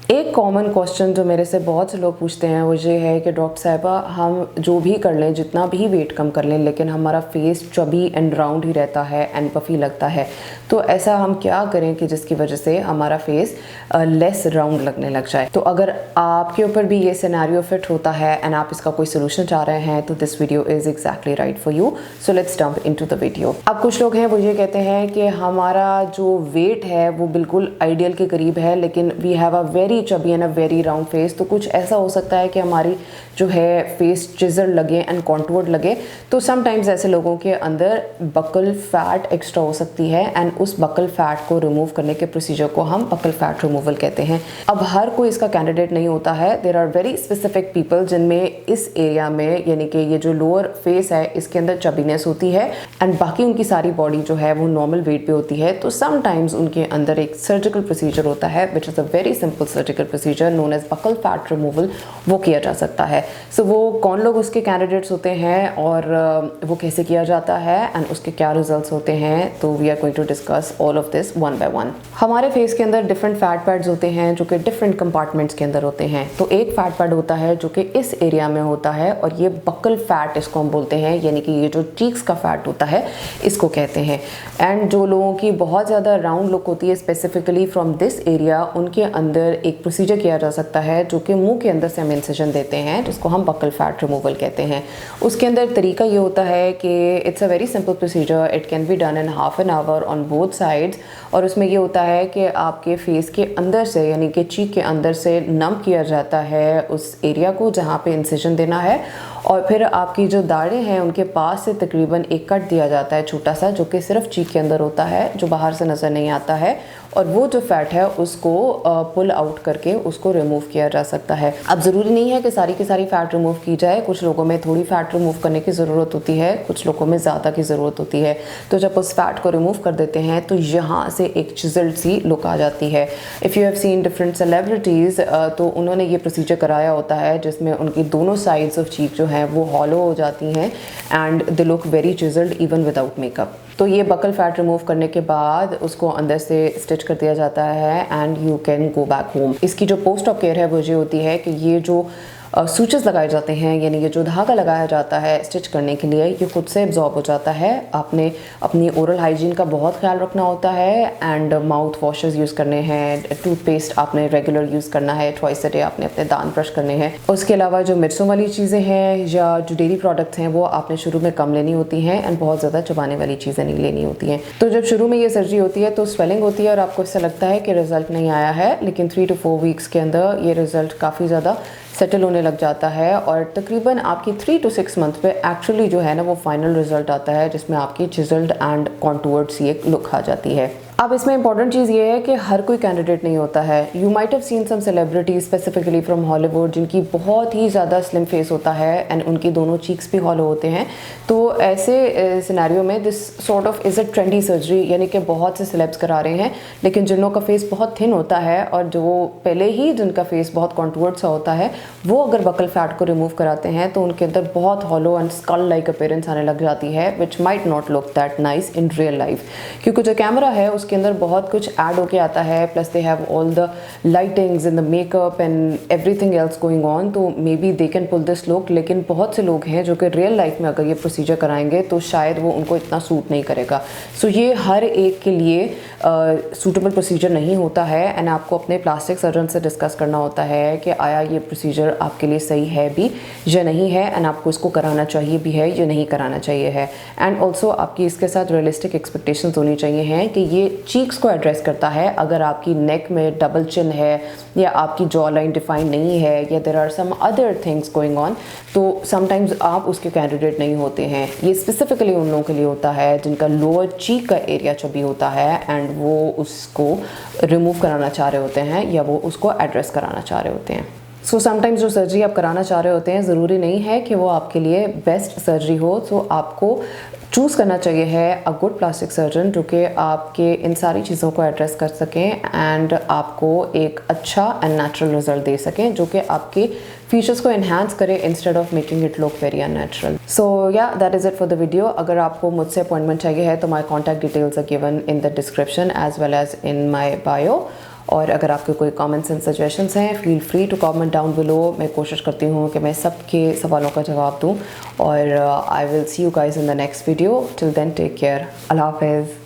एक common question जो मेरे से बहुत से लोग पूछते हैं वो ये है कि डॉक्टर साहिबा, हम जो भी कर लें, जितना भी वेट कम कर लें, लेकिन हमारा फेस चबी एंड राउंड ही रहता है एंड पफी लगता है, तो ऐसा हम क्या करें कि जिसकी वजह से हमारा फेस लेस राउंड लगने लग जाए। तो अगर आपके ऊपर भी ये सिनेरियो फिट होता है एंड आप इसका कोई सोल्यूशन चाह रहे हैं तो this video is exactly right for you. So let's jump into the video. अब कुछ लोग हैं वो ये कहते हैं कि हमारा जो वेट है वो बिल्कुल आइडियल के करीब है, लेकिन we have a very chubby and a very round face. तो कुछ ऐसा हो सकता है कि हमारी जो है फेस चिजल लगे एंड कॉन्टूर्ड लगे। तो समटाइम्स ऐसे लोगों के अंदर बकल फैट एक्स्ट्रा हो सकती है एंड उस बकल फैट को रिमूव करने के प्रोसीजर को हम बकल फैट रिमूवल कहते हैं। अब हर कोई इसका कैंडिडेट नहीं होता है। There are very specific people जिनमें इस एरिया में, यानी कि ये जो लोअर फेस है इसके अंदर चबीनेस होती है एंड बाकी उनकी सारी बॉडी जो है वो नॉर्मल वेट पे होती है। तो समटाइम्स उनके अंदर एक सर्जिकल प्रोसीजर होता है which is a very simple surgical procedure known as buccal fat removal, वो किया जा सकता है। सो वो कौन लोग उसके कैंडिडेट्स होते हैं और वो कैसे किया जाता है एंड उसके क्या रिजल्ट्स होते हैं, तो we are going to discuss all of this one by one. हमारे फेस के अंदर डिफरेंट फैट पैड्स होते हैं जो कि डिफरेंट कंपार्टमेंट्स के अंदर होते हैं। तो एक फैट पैड होता है जो कि इस एरिया में होता है और ये बकल फैट इसको हम बोलते हैं, यानी कि ये जो चीक्स का फैट होता है इसको कहते हैं। एंड जो लोगों की बहुत ज़्यादा राउंड लुक होती है स्पेसिफिकली फ्रॉम दिस एरिया, उनके अंदर एक प्रोसीजर किया जा सकता है जो कि मुंह के अंदर से हम इंसिजन देते हैं, जिसको हम बकल फैट रिमूवल कहते हैं। उसके अंदर तरीका ये होता है कि it's a very simple procedure, it can be done in half an hour on both sides. और उसमें ये होता है कि आपके फेस के अंदर से, यानी कि चीक के अंदर से नम किया जाता है उस एरिया को जहाँ पे इंसिजन देना है, और फिर आपकी जो दाढ़ें हैं उनके पास से तकरीबन एक कट दिया जाता है छोटा सा, जो कि सिर्फ चीक के अंदर होता है, जो बाहर से नज़र नहीं आता है। और वो जो फैट है उसको पुल आउट करके उसको रिमूव किया जा सकता है। अब ज़रूरी नहीं है कि सारी की सारी फ़ैट रिमूव की जाए। कुछ लोगों में थोड़ी फ़ैट रिमूव करने की ज़रूरत होती है, कुछ लोगों में ज़्यादा की ज़रूरत होती है। तो जब उस फैट को रिमूव कर देते हैं तो यहाँ से एक चिजल्ड सी लुक आ जाती है। If you have seen different celebrities, तो उन्होंने ये प्रोसीजर कराया होता है जिसमें उनकी दोनों साइड्स ऑफ चीक जो हैं वो हॉलो हो जाती हैं and they look very chiselled even without makeup. तो ये बकल फैट रिमूव करने के बाद उसको अंदर से स्टिच कर दिया जाता है and you can go back home. इसकी जो पोस्ट ऑफ केयर है वो ये होती है कि ये जो सूचेस लगाए जाते हैं, यानी ये जो धागा लगाया जाता है स्टिच करने के लिए, ये खुद से एब्जॉर्ब हो जाता है। आपने अपनी ओरल हाइजीन का बहुत ख्याल रखना होता है एंड माउथ वॉशेस यूज़ करने हैं, टूथपेस्ट आपने रेगुलर यूज़ करना है, ट्वाइस अ डे आपने अपने दांत ब्रश करने हैं। उसके अलावा जो मिर्चों वाली चीज़ें हैं या जो डेयरी प्रोडक्ट्स हैं वो आपने शुरू में कम लेनी होती हैं एंड बहुत ज़्यादा चबाने वाली चीज़ें नहीं लेनी होती हैं। तो जब शुरू में ये सर्जरी होती है तो स्वेलिंग होती है और आपको इससे लगता है कि रिजल्ट नहीं आया है, लेकिन 3 to 4 वीक्स के अंदर ये रिजल्ट काफ़ी ज़्यादा सेटल होने लग जाता है और तकरीबन आपकी 3 to 6 मंथ पे एक्चुअली जो है ना वो फाइनल रिजल्ट आता है जिसमें आपकी चिजल्ड एंड कॉन्टूर्ड सी एक लुक आ जाती है। अब इसमें इंपॉर्टेंट चीज़ ये है कि हर कोई कैंडिडेट नहीं होता है। You might have seen some celebrities specifically from Hollywood जिनकी बहुत ही ज़्यादा स्लिम फेस होता है एंड उनकी दोनों चीक्स भी हॉलो होते हैं। तो ऐसे सिनेरियो में this sort of is a trendy surgery, यानी कि बहुत से सेलेब्स करा रहे हैं, लेकिन जिनों का फेस बहुत थिन होता है और जो पहले ही जिनका फेस बहुत कॉन्टूर्ड सा होता है वो अगर बकल फैट को रिमूव कराते हैं तो उनके अंदर बहुत hollow and skull like appearance आने लग जाती है which might not look that nice in real life, क्योंकि जो कैमरा है उसके अंदर बहुत कुछ ऐड होके आता है, plus they have all the lightings in the makeup and everything else going on, तो may be they can pull this look. लेकिन बहुत से लोग हैं जो कि रियल लाइफ में अगर ये प्रोसीजर कराएंगे तो शायद वो उनको इतना सूट नहीं करेगा। सो ये हर एक के लिए सूटेबल प्रोसीजर नहीं होता है एंड आपको अपने प्लास्टिक सर्जन से डिस्कस करना होता है कि आया ये प्रोसीजर आपके लिए सही है भी या नहीं है एंड आपको इसको कराना चाहिए भी है या नहीं कराना चाहिए है। एंड ऑल्सो आपकी इसके साथ रियलिस्टिक एक्सपेक्टेशंस होनी चाहिए हैं कि ये चीक्स को एड्रेस करता है। अगर आपकी नेक में डबल चिन है या आपकी जॉ लाइन डिफाइन नहीं है या there are some other things going on, तो समटाइम्स आप उसके कैंडिडेट नहीं होते हैं। ये स्पेसिफिकली उन लोगों के लिए होता है जिनका लोअर चीक का एरिया चबी होता है एंड वो उसको रिमूव कराना चाह रहे होते हैं या वो उसको एड्रेस कराना चाह रहे होते हैं। सो समटाइम्स जो सर्जरी आप कराना चाह रहे होते हैं ज़रूरी नहीं है कि वो आपके लिए बेस्ट सर्जरी हो। तो आपको चूज़ करना चाहिए है अ गुड प्लास्टिक सर्जन जो कि आपके इन सारी चीज़ों को एड्रेस कर सकें एंड आपको एक अच्छा एंड नेचुरल रिजल्ट दे सकें जो कि आपके फीचर्स को एनहांस करे instead of making it look very unnatural. So yeah that is it for the video. अगर आपको मुझसे अपॉइंटमेंट चाहिए है तो my contact details are given in the description as well as in my bio. और अगर आपके कोई कमेंट्स एंड सजेशंस हैं, feel free to comment down below. मैं कोशिश करती हूँ कि मैं सबके सवालों का जवाब दूँ। और I will see you guys in the next video. Till then take care. अल्लाह हाफ़िज़।